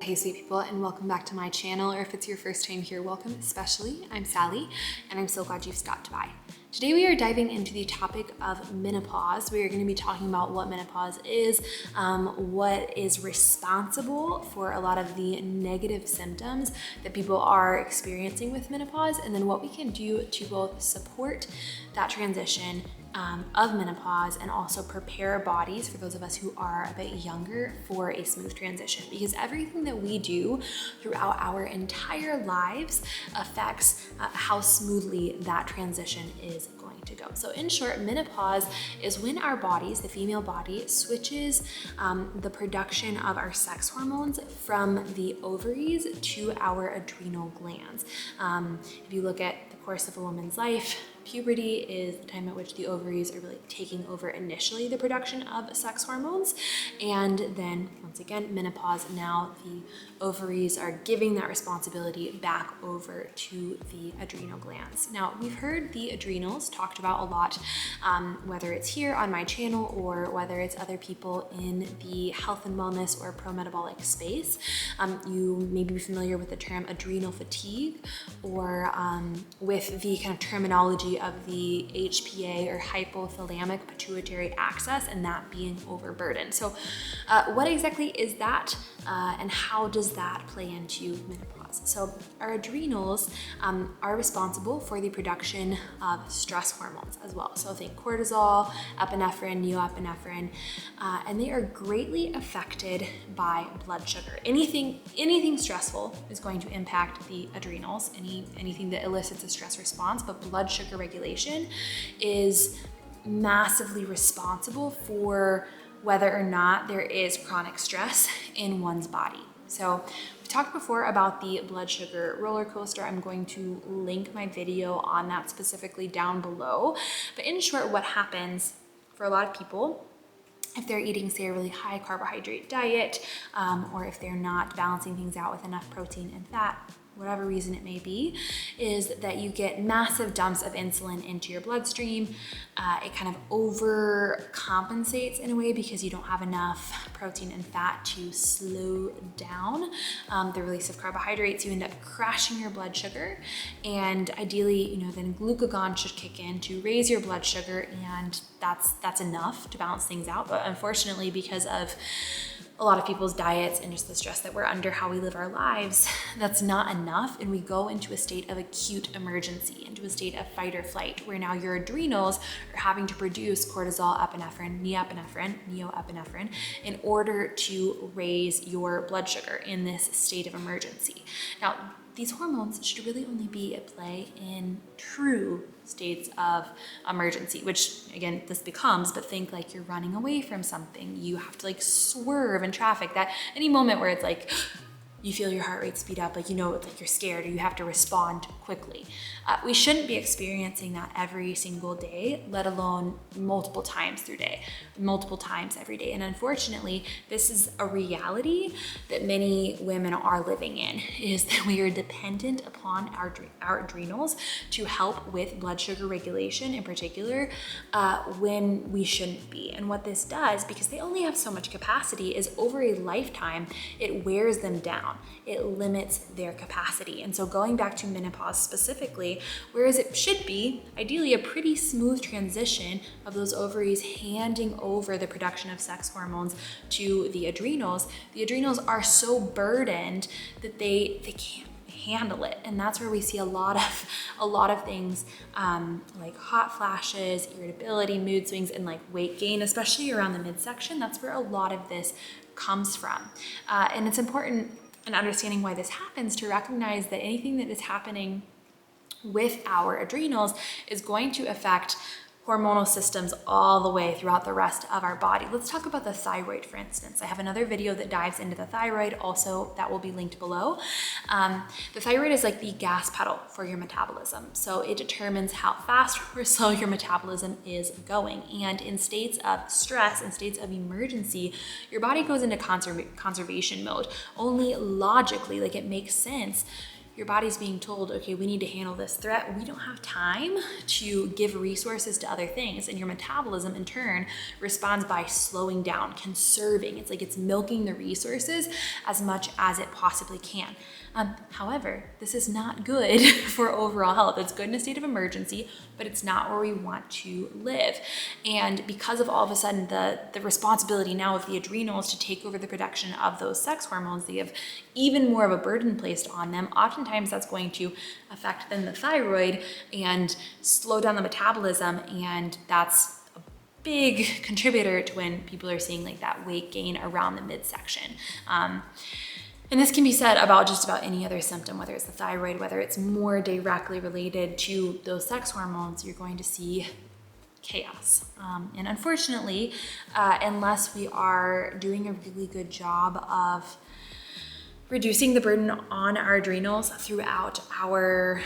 Hey sweet people, and welcome back to my channel, or if it's your first time here, welcome especially. I'm Sally, and I'm so glad you've stopped by. Today we are diving into the topic of menopause. We are going to be talking about what menopause is, what is responsible for a lot of the negative symptoms that people are experiencing with menopause, and then what we can do to both support that transition of menopause and also prepare our bodies, for those of us who are a bit younger, for a smooth transition. Because everything that we do throughout our entire lives affects how smoothly that transition is going to go. So in short, menopause is when our bodies, the female body, switches the production of our sex hormones from the ovaries to our adrenal glands. If you look at the course of a woman's life, puberty is the time at which the ovaries are really taking over initially the production of sex hormones. And then once again, menopause, now the ovaries are giving that responsibility back over to the adrenal glands. Now, we've heard the adrenals talked about a lot, whether it's here on my channel or whether it's other people in the health and wellness or pro-metabolic space. You may be familiar with the term adrenal fatigue, or with the kind of terminology of the HPA, or hypothalamic pituitary axis, and that being overburdened. So what exactly is that, and how does that play into menopause? So our adrenals are responsible for the production of stress hormones as well. So think cortisol, epinephrine, neoepinephrine, and they are greatly affected by blood sugar. Anything stressful is going to impact the adrenals, anything that elicits a stress response, but blood sugar regulation is massively responsible for whether or not there is chronic stress in one's body. So we talked before about the blood sugar roller coaster. I'm going to link my video on that specifically down below. But in short, what happens for a lot of people, if they're eating, say, a really high carbohydrate diet, or if they're not balancing things out with enough protein and fat, whatever reason it may be, is that you get massive dumps of insulin into your bloodstream. It kind of overcompensates in a way because you don't have enough protein and fat to slow down the release of carbohydrates. You end up crashing your blood sugar, and ideally, then glucagon should kick in to raise your blood sugar, and that's enough to balance things out. But unfortunately, because of a lot of people's diets and just the stress that we're under, how we live our lives, that's not enough. And we go into a state of acute emergency, into a state of fight or flight, where now your adrenals are having to produce cortisol, epinephrine, neoepinephrine, in order to raise your blood sugar in this state of emergency. Now, these hormones should really only be at play in true states of emergency, which again, this becomes, but think like you're running away from something. You have to like swerve in traffic, that any moment where it's like, you feel your heart rate speed up, like it's like you're scared, or you have to respond quickly. We shouldn't be experiencing that every single day, let alone multiple times every day. And unfortunately, this is a reality that many women are living in, is that we are dependent upon our adrenals to help with blood sugar regulation in particular, when we shouldn't be. And what this does, because they only have so much capacity, is over a lifetime, it wears them down. It limits their capacity. And so going back to menopause specifically, whereas it should be ideally a pretty smooth transition of those ovaries handing over the production of sex hormones to the adrenals are so burdened that they can't handle it. And that's where we see a lot of things, like hot flashes, irritability, mood swings, and like weight gain, especially around the midsection. That's where a lot of this comes from. And it's important in understanding why this happens to recognize that anything that is happening with our adrenals is going to affect hormonal systems all the way throughout the rest of our body. Let's talk about the thyroid, for instance. I have another video that dives into the thyroid, also that will be linked below. The thyroid is like the gas pedal for your metabolism. So it determines how fast or slow your metabolism is going. And in states of stress, in states of emergency, your body goes into conservation mode. Only logically, like it makes sense, your body's being told, okay, we need to handle this threat. We don't have time to give resources to other things. And your metabolism in turn responds by slowing down, conserving. It's like it's milking the resources as much as it possibly can. However, this is not good for overall health. It's good in a state of emergency, but it's not where we want to live. And because of all of a sudden the responsibility now of the adrenals to take over the production of those sex hormones, they have even more of a burden placed on them. Oftentimes that's going to affect then the thyroid and slow down the metabolism, and that's a big contributor to when people are seeing like that weight gain around the midsection. And this can be said about just about any other symptom, whether it's the thyroid, whether it's more directly related to those sex hormones, you're going to see chaos. And unfortunately, unless we are doing a really good job of reducing the burden on our adrenals throughout our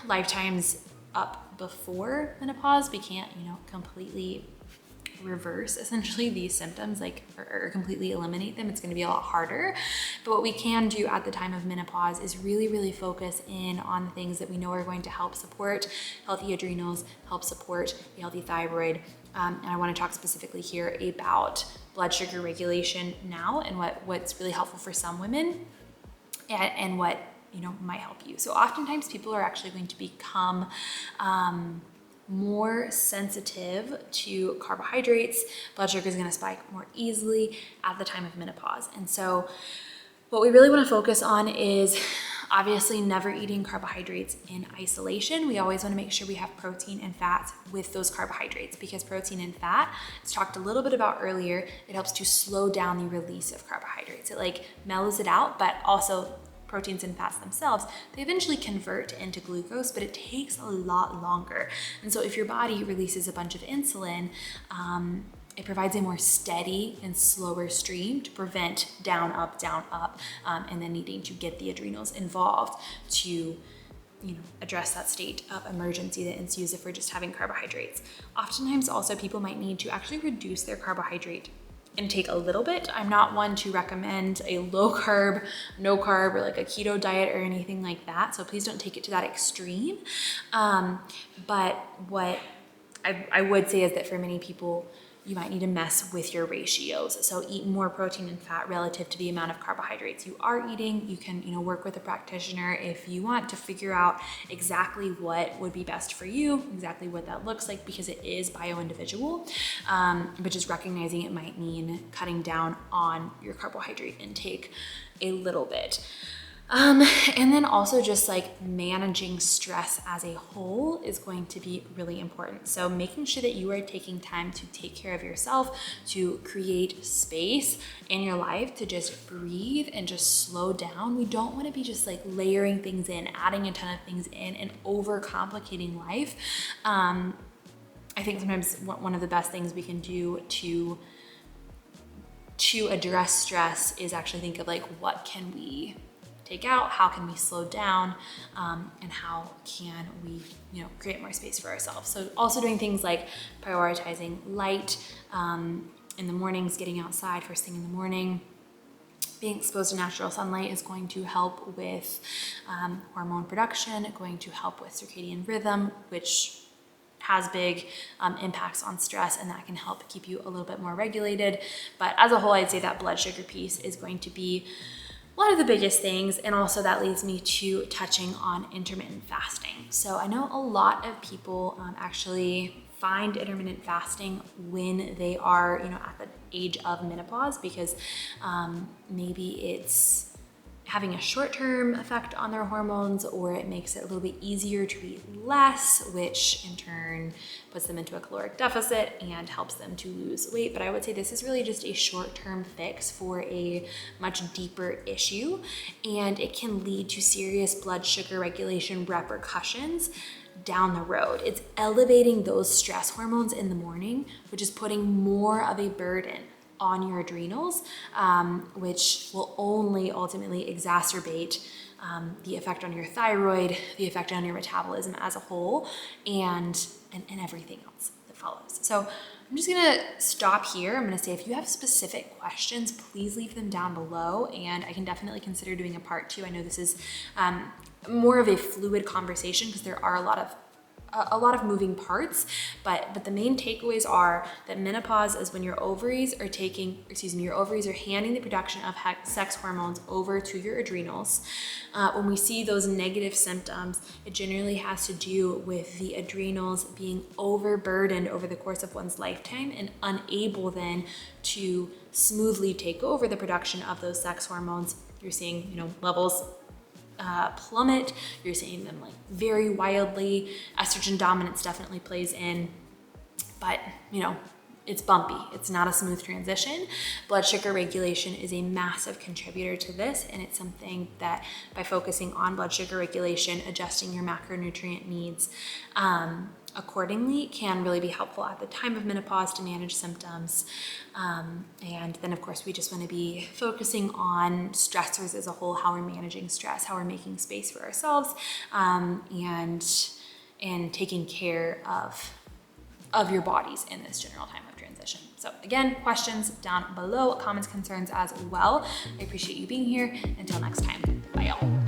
lifetimes up before menopause, we can't, completely reverse essentially these symptoms, or completely eliminate them. It's going to be a lot harder. But what we can do at the time of menopause is really, really focus in on the things that we know are going to help support healthy adrenals, help support a healthy thyroid. And I want to talk specifically here about blood sugar regulation now, and what's really helpful for some women, and what might help you. So oftentimes people are actually going to become more sensitive to carbohydrates. Blood sugar is going to spike more easily at the time of menopause. And so what we really want to focus on is obviously never eating carbohydrates in isolation. We always want to make sure we have protein and fats with those carbohydrates, because protein and fat, as talked a little bit about earlier, it helps to slow down the release of carbohydrates. It mellows it out, but also proteins and fats themselves, they eventually convert into glucose, but it takes a lot longer. And so if your body releases a bunch of insulin, it provides a more steady and slower stream to prevent down, up, and then needing to get the adrenals involved to address that state of emergency that ensues if we're just having carbohydrates. Oftentimes also people might need to actually reduce their carbohydrate intake a little bit. I'm not one to recommend a low carb, no carb, or a keto diet or anything like that. So please don't take it to that extreme. But what I would say is that for many people, you might need to mess with your ratios. So eat more protein and fat relative to the amount of carbohydrates you are eating. You can, work with a practitioner if you want to figure out exactly what would be best for you, exactly what that looks like, because it is bio-individual. But just recognizing it might mean cutting down on your carbohydrate intake a little bit. And then also just managing stress as a whole is going to be really important. So making sure that you are taking time to take care of yourself, to create space in your life, to just breathe and just slow down. We don't want to be just layering things in, adding a ton of things in, and overcomplicating life. I think sometimes one of the best things we can do to address stress is actually think of what can we take out, how can we slow down, and how can we create more space for ourselves. So also doing things like prioritizing light in the mornings, getting outside first thing in the morning. Being exposed to natural sunlight is going to help with hormone production, going to help with circadian rhythm, which has big impacts on stress, and that can help keep you a little bit more regulated. But as a whole, I'd say that blood sugar piece is going to be one of the biggest things, and also that leads me to touching on intermittent fasting. So I know a lot of people actually find intermittent fasting when they are, at the age of menopause, because maybe it's having a short-term effect on their hormones, or it makes it a little bit easier to eat less, which in turn puts them into a caloric deficit and helps them to lose weight. But I would say this is really just a short-term fix for a much deeper issue, and it can lead to serious blood sugar regulation repercussions down the road. It's elevating those stress hormones in the morning, which is putting more of a burden on your adrenals, which will only ultimately exacerbate the effect on your thyroid, the effect on your metabolism as a whole, and everything else that follows. So I'm just gonna stop here. I'm gonna say if you have specific questions, please leave them down below, and I can definitely consider doing a part 2. I know this is more of a fluid conversation because there are a lot of moving parts, but the main takeaways are that menopause is when your ovaries are handing the production of sex hormones over to your adrenals. When we see those negative symptoms, it generally has to do with the adrenals being overburdened over the course of one's lifetime and unable then to smoothly take over the production of those sex hormones. You're seeing, levels plummet. You're seeing them like very wildly. Estrogen dominance definitely plays in, but it's bumpy. It's not a smooth transition. Blood sugar regulation is a massive contributor to this, and it's something that by focusing on blood sugar regulation, adjusting your macronutrient needs accordingly can really be helpful at the time of menopause to manage symptoms. And then of course we just want to be focusing on stressors as a whole, how we're managing stress, how we're making space for ourselves, and taking care of your bodies in this general time of transition. So again, questions down below, comments, concerns as well. I appreciate you being here. Until next time, bye y'all.